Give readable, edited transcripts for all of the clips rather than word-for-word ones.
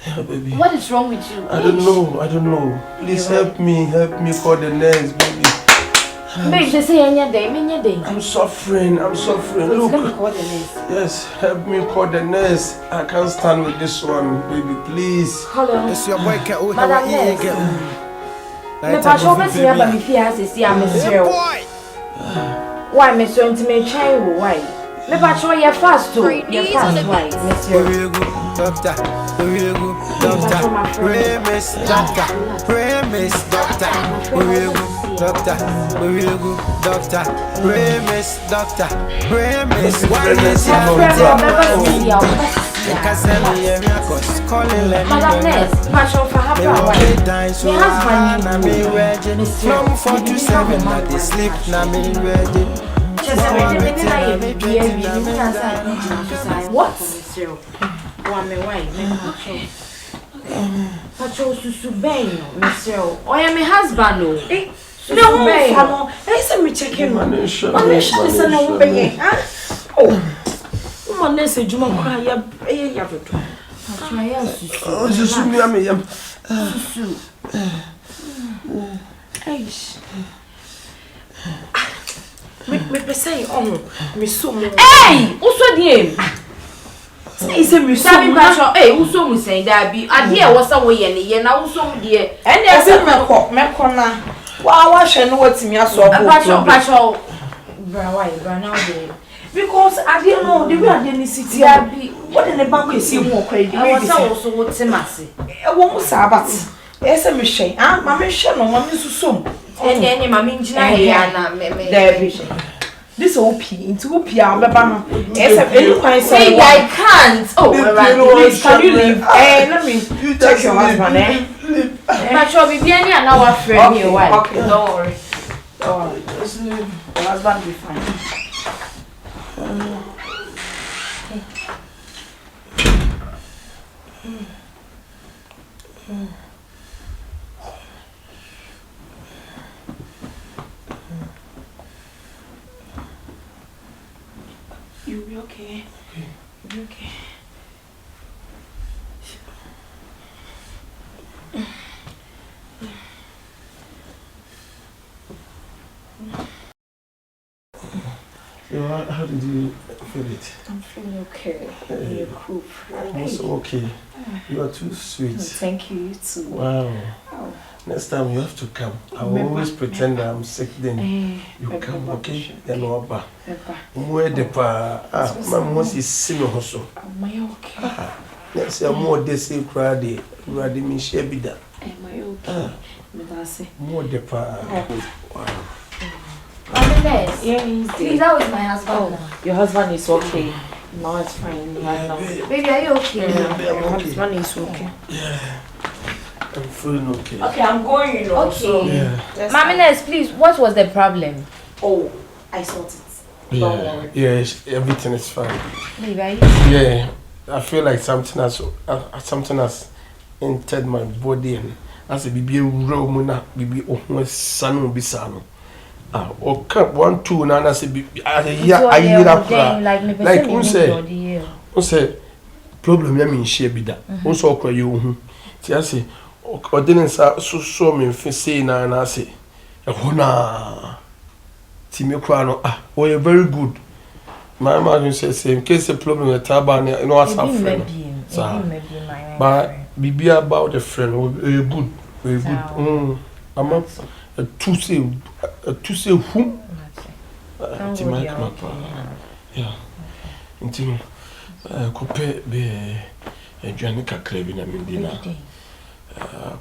Baby. What is wrong with you? I don't know. Please help me call the nurse, baby. Babe, they say any day. I'm suffering. Look. Let me call the nurse. Yes, help me call the nurse. I can't stand with this one, baby, please. Hello. It's your boy, Madam Nurse. Me pass over to you, but me fear to see I'm Monsieur. Why, Monsieur, to me child? Why? Me pass over you fast too. You fast, why, Monsieur? Doctor, Premise doctor, Premise doctor, doctor, Premise doctor, Premise. Why is your Madam Nurse, pass over her. Your husband, Monsieur. 427, but they sleep now. Me ready. What? One me why? Patrol Susu Bain, Monsieur. Oh, I am my husband. No, I said me checking. Oh, nurse, you must cry. Oh, just me, Me say, oh, me so mo. Hey, also the say me so mo. Hey, also me say that be. Ade was away and ye na also mo de. And dey say me ko na. Wa hwe no watimi aso ko. Pacho. Bra now dey. Because ade no, the way ade ni city abi. What in the bank is see mo kwai di. I was also wotimase. E wo mo sabat. E say me hwe. Ah, ma me hwe no, ma me susom. Any mammy Jina, this OP into OP, I'm a banner. Yes, I can't. Oh, can you leave? Let me check your husband, I shall be any an hour friend here. Okay, don't worry. Just leave. Your husband will be fine. You'll be okay. You'll be okay. How did you feel it? I'm feeling okay. You're cool. I'm also okay. You are too sweet. Thank you, you too. Wow. Oh. Next time you have to come. I will always pretend that I'm sick then. You come, okay? Then Oba. Where the pa? My mom is sino hoso. Am I okay? Let's say more they say crowdy. Crowdy me shebida. Am I okay? More the pa. Wow. Yeah, please, that was my husband. Oh, your husband is okay. No, it's fine. No. Baby, are you okay? Yeah, your husband is okay. Yeah. I'm feeling okay. Okay, I'm going, you know. Okay. So, yeah. Mommy Nurse, please, what was the problem? Oh, I sorted it. Don't worry. Yeah, everything is fine. Baby, are you? Yeah, I feel like something has entered my body and as a baby romuna, baby sanu bisano. Okay, 1 2 nana say like who say problem ya me share bi da who say okwa you hu ti ase odin sa so me fi say na say e ho na ti me kwa no oh you very good my man say in case the problem with taba you know what's happening but bibia about the friend very good I'm to say who yeah intino kope be adwane kakra bi na medina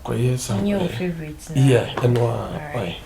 koye some your favorite yeah and why